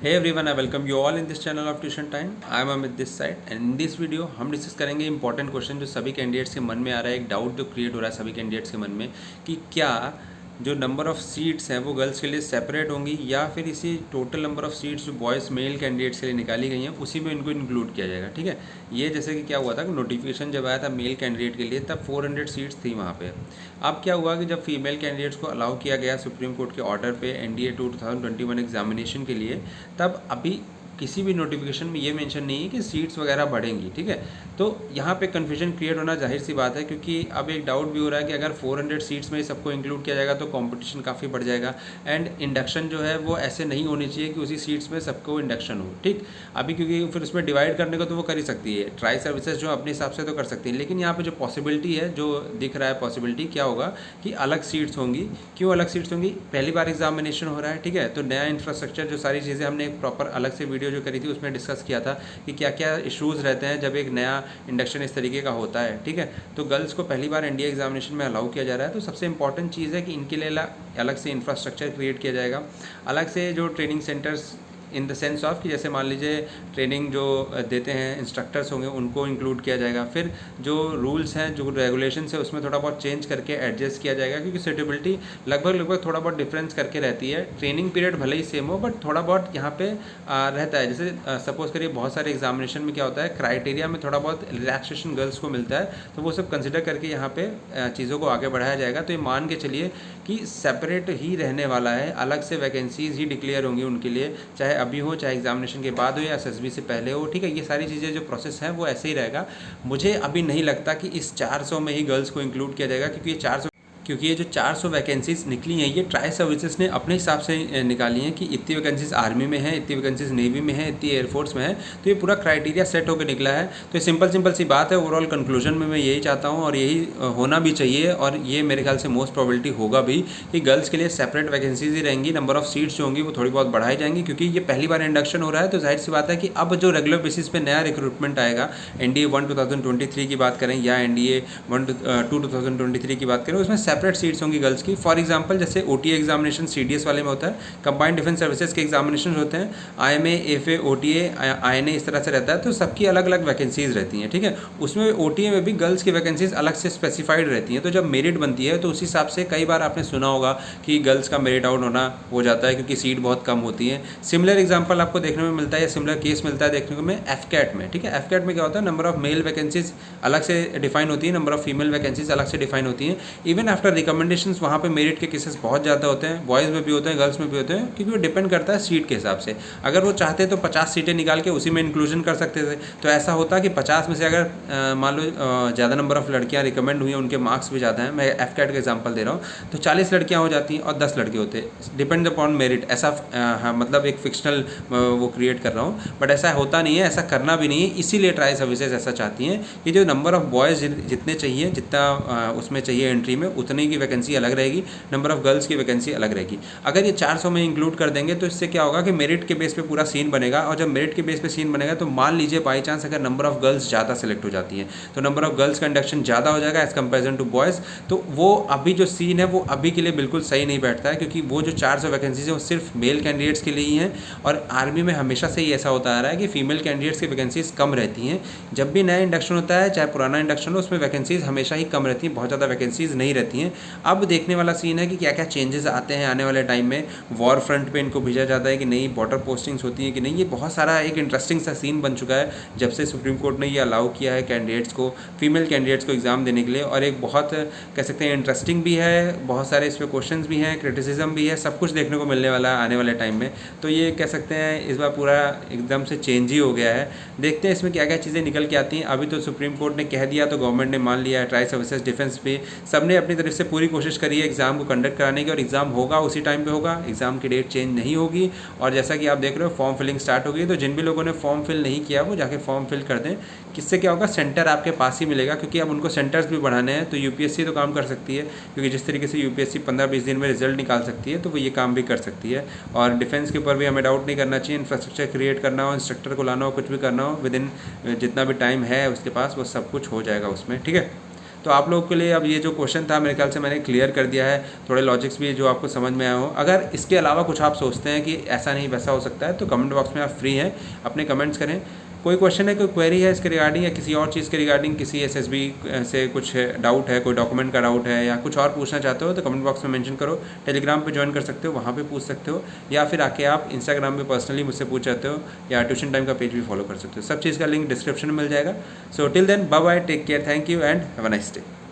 Hey everyone, I welcome you all in this channel of Tuition Time. I am Amit this side and in this video हम discuss करेंगे important question जो सभी candidates के मन में आ रहा है, एक डाउट जो क्रिएट हो रहा है सभी कैंडिडेट्स के मन में कि क्या जो नंबर ऑफ़ सीट्स हैं वो गर्ल्स के लिए सेपरेट होंगी या फिर इसी टोटल नंबर ऑफ़ सीट्स जो बॉयज़ मेल कैंडिडेट्स के लिए निकाली गई हैं उसी में इनको इंक्लूड किया जाएगा। ठीक है, ये जैसे कि क्या हुआ था कि नोटिफिकेशन जब आया था मेल कैंडिडेट के लिए तब 400 सीट्स थी वहाँ पे। अब क्या हुआ कि जब फीमेल कैंडिडेट्स को अलाउ किया गया सुप्रीम कोर्ट के ऑर्डर पे NDA 2021 एग्जामिनेशन के लिए, तब अभी किसी भी नोटिफिकेशन में ये मेंशन नहीं है कि सीट्स वगैरह बढ़ेंगी। ठीक है, तो यहाँ पे कन्फ्यूजन क्रिएट होना जाहिर सी बात है, क्योंकि अब एक डाउट भी हो रहा है कि अगर 400 सीट्स में सबको इंक्लूड किया जाएगा तो कंपटीशन काफ़ी बढ़ जाएगा एंड इंडक्शन जो है वो ऐसे नहीं होनी चाहिए कि उसी सीट्स में सबको इंडक्शन हो। ठीक, अभी क्योंकि फिर उसमें डिवाइड करने को तो वो कर ही सकती है, ट्राई सर्विसेज जो अपने हिसाब से तो कर सकती है, लेकिन यहाँ पर जो पॉसिबिलिटी है, जो दिख रहा है पॉसिबिलिटी क्या होगा कि अलग सीट्स होंगी। क्यों अलग सीट्स होंगी? पहली बार एग्जामिनेशन हो रहा है। ठीक है, तो नया इंफ्रास्ट्रक्चर जो सारी चीज़ें हमने एक प्रॉपर अलग से वीडियो जो करी थी उसमें डिस्कस किया था कि क्या क्या इश्यूज़ रहते हैं जब एक नया इंडक्शन इस तरीके का होता है। ठीक है, तो गर्ल्स को पहली बार NDA एग्जामिनेशन में अलाउ किया जा रहा है, तो सबसे इंपॉर्टेंट चीज़ है कि इनके लिए अलग से इंफ्रास्ट्रक्चर क्रिएट किया जाएगा, अलग से जो training centres in the sense of कि जैसे मान लीजिए ट्रेनिंग जो देते हैं इंस्ट्रक्टर्स होंगे उनको इंक्लूड किया जाएगा। फिर जो रूल्स हैं, जो रेगुलेशंस है उसमें थोड़ा बहुत चेंज करके एडजस्ट किया जाएगा, क्योंकि सूटेबिलिटी लगभग थोड़ा बहुत डिफरेंस करके रहती है। ट्रेनिंग पीरियड भले ही सेम हो बट थोड़ा बहुत यहाँ पे रहता है। जैसे सपोज करिए बहुत सारे एग्जामिनेशन में क्या होता है, क्राइटेरिया में थोड़ा बहुत रिलैक्सेशन गर्ल्स को मिलता है, तो वो सब कंसिडर करके यहाँ पे चीज़ों को आगे बढ़ाया जाएगा। तो ये मान के चलिए कि सेपरेट ही रहने वाला है, अलग से वैकेंसीज़ ही डिक्लेयर होंगी उनके लिए, चाहे अभी हो, चाहे एग्जामिनेशन के बाद हो या SSB से पहले हो। ठीक है, ये सारी चीज़ें जो प्रोसेस है वो ऐसे ही रहेगा। मुझे अभी नहीं लगता कि इस 400 में ही गर्ल्स को इंक्लूड किया जाएगा, क्योंकि ये जो 400 वैकेंसीज़ निकली हैं ये ट्राई सर्विसेज ने अपने हिसाब से निकाली हैं कि इतनी वैकेंसीज़ आर्मी में है, इतनी वैकेंसीज़ नेवी में है, इतनी एयरफोर्स में है, तो ये पूरा क्राइटेरिया सेट होकर निकला है। तो ये सिंपल सी बात है। ओवरऑल कंक्लूजन में मैं यही चाहता हूँ और यही होना भी चाहिए, और ये मेरे ख्याल से मोस्ट प्रोबेबिलिटी होगा भी कि गर्ल्स के लिए सेपरेट वैकेंसीज ही रहेंगी। नंबर ऑफ़ सीट्स जो होंगी वो थोड़ी बहुत बढ़ाई जाएंगी, क्योंकि ये पहली बार इंडक्शन हो रहा है। तो जाहिर सी बात है कि अब जो रेगुलर बेसिस पे नया रिक्रूटमेंट आएगा, NDA 1 2023 की बात करें या NDA 2 2023 की बात करें, उसमें सेपरेट सीट्स होंगी गर्ल्स की। फॉर एग्जांपल जैसे OTA एग्जामिनेशन CDS वाले में होता है, कंबाइंड डिफेंस सर्विसेज के एग्जामिनेशन होते हैं, IMA FA OTA INA इस तरह से रहता है, तो सबकी अलग अलग वैकेंसीज रहती हैं। ठीक है, उसमें OTA में भी गर्ल्स की वैकेंसीज अलग से स्पेसिफाइड रहती हैं। तो जब मेरिट बनती है तो उस हिसाब से कई बार आपने सुना होगा कि गर्ल्स का मेरिट आउट होना हो जाता है क्योंकि सीट बहुत कम होती है। सिमिलर एग्जाम्पल आपको देखने में मिलता है या सिमिलर केस मिलता है देखने को में FCAT में। ठीक है, FCAT में क्या होता है, नंबर ऑफ मेल वैकेंसीज अलग से डिफाइन होती है, नंबर ऑफ फीमेल वैकेंसीज अलग से डिफाइन होती हैं। इवन आफ्टर रिकमेंडेशंस वहाँ पे मेरिट के केसेस बहुत ज़्यादा होते हैं, बॉयज़ में भी होते हैं, गर्ल्स में भी होते हैं, क्योंकि वो डिपेंड करता है सीट के हिसाब से। अगर वो चाहते तो 50 सीटें निकाल के उसी में इंक्लूजन कर सकते थे, तो ऐसा होता कि 50 में से अगर मान लो ज़्यादा नंबर ऑफ़ लड़कियाँ रिकमेंड हुई हैं, उनके मार्क्स भी ज़्यादा हैं, मैं FCAT का एग्जाम्पल दे रहा हूँ, तो 40 लड़कियाँ हो जाती हैं और 10 लड़के होते हैं, डिपेंड अपॉन मेरिट। ऐसा हाँ, मतलब एक फिक्शनल वो क्रिएट कर रहा हूँ, बट ऐसा होता नहीं है, ऐसा करना भी नहीं है। इसीलिए ट्राई सर्विसेज ऐसा चाहती हैं कि जो नंबर ऑफ़ बॉयज़ जितने चाहिए, जितना उसमें चाहिए एंट्री में, उतने की वैकेंसी अलग रहेगी, नंबर ऑफ़ गर्ल्स की वैकेंसी अलग रहेगी। अगर ये 400 में इंक्लूड कर देंगे तो इससे क्या होगा कि मेरिट के बेस पे पूरा सीन बनेगा, और जब मेरिट के बेस पे सीन बनेगा तो मान लीजिए बाई चांस अगर नंबर ऑफ़ गर्ल्स ज़्यादा सेलेक्ट हो जाती हैं तो नंबर ऑफ़ गर्ल्स का इंडक्शन ज़्यादा हो जाएगा एज़ कम्पेरिजन टू बॉयज़। तो वो अभी जो सीन है वो अभी के लिए बिल्कुल सही नहीं बैठता है, क्योंकि वो जो 400 वैकेंसीज हैं वो सिर्फ मेल कैंडिडेट्स के लिए ही हैं, और आर्मी में हमेशा से ही ऐसा होता आ रहा है कि फीमेल कैंडिडेट्स की वैकेंसीज कम रहती हैं। जब भी नया इंडक्शन होता है, चाहे पुराना इंडक्शन हो, उसमें वैकेंसीज हमेशा ही कम रहती हैं, बहुत ज़्यादा वैकेंसीज नहीं रहती हैं। अब देखने वाला सीन है कि क्या क्या चेंजेस आते हैं आने वाले टाइम में। वॉर फ्रंट पे इनको भेजा जाता है कि नहीं, बॉर्डर पोस्टिंग्स होती हैं कि नहीं, ये बहुत सारा एक इंटरेस्टिंग सा सीन बन चुका है जब से सुप्रीम कोर्ट ने ये अलाउ किया है कैंडिडेट्स को, फीमेल कैंडिडेट्स को एग्ज़ाम देने के लिए। और एक बहुत कह सकते हैं इंटरेस्टिंग भी है, बहुत सारे इस पर क्वेश्चन भी हैं, क्रिटिसिज्म भी है, सब कुछ देखने को मिलने वाला है आने वाले टाइम में। तो ये कह सकते हैं इस बार पूरा एकदम से चेंज ही हो गया है। देखते हैं इसमें क्या क्या चीज़ें निकल के आती हैं। अभी तो सुप्रीम कोर्ट ने कह दिया तो गवर्नमेंट ने मान लिया है, ट्राई सर्विसेज डिफेंस पे सब ने अपनी तरफ से पूरी कोशिश करी है एग्ज़ाम को कंडक्ट कराने की, और एग्ज़ाम होगा उसी टाइम पे होगा, एग्ज़ाम की डेट चेंज नहीं होगी। और जैसा कि आप देख रहे हो फॉर्म फिलिंग स्टार्ट हो गई, तो जिन भी लोगों ने फॉर्म फिल नहीं किया वो जाके फॉर्म फिल कर दें। किससे क्या होगा, सेंटर आपके पास ही मिलेगा, क्योंकि अब उनको सेंटर्स भी बढ़ाने हैं। तो UPSC तो काम कर सकती है, क्योंकि जिस तरीके से UPSC 15-20 दिन में रिजल्ट निकाल सकती है, तो वो ये काम भी कर सकती है। और डिफेंस के ऊपर भी हमें डाउट नहीं करना चाहिए। इंफ्रास्ट्रक्चर क्रिएट करना हो, इंस्ट्रक्टर को लाना हो, कुछ भी करना हो, विद इन जितना भी टाइम है उसके पास वो सब कुछ हो जाएगा उसमें। ठीक है, तो आप लोगों के लिए अब ये जो क्वेश्चन था मेरे ख्याल से मैंने क्लियर कर दिया है, थोड़े लॉजिक्स भी जो आपको समझ में आया हो। अगर इसके अलावा कुछ आप सोचते हैं कि ऐसा नहीं वैसा हो सकता है तो कमेंट बॉक्स में आप फ्री हैं, अपने कमेंट्स करें। कोई क्वेश्चन है, कोई क्वेरी है इसके रिगार्डिंग या किसी और चीज़ के रिगार्डिंग, किसी एसएसबी से कुछ डाउट है, कोई डॉक्यूमेंट का डाउट है या कुछ और पूछना चाहते हो तो कमेंट बॉक्स में मेंशन करो। टेलीग्राम पे ज्वाइन कर सकते हो, वहाँ पे पूछ सकते हो, या फिर आके आप इंस्टाग्राम पे पर्सनली मुझसे पूछ सकते हो, या ट्यूशन टाइम का पेज भी फॉलो कर सकते हो। सब चीज़ का लिंक डिस्क्रिप्शन में मिल जाएगा। So till then bye bye, take care, thank you and have a nice day.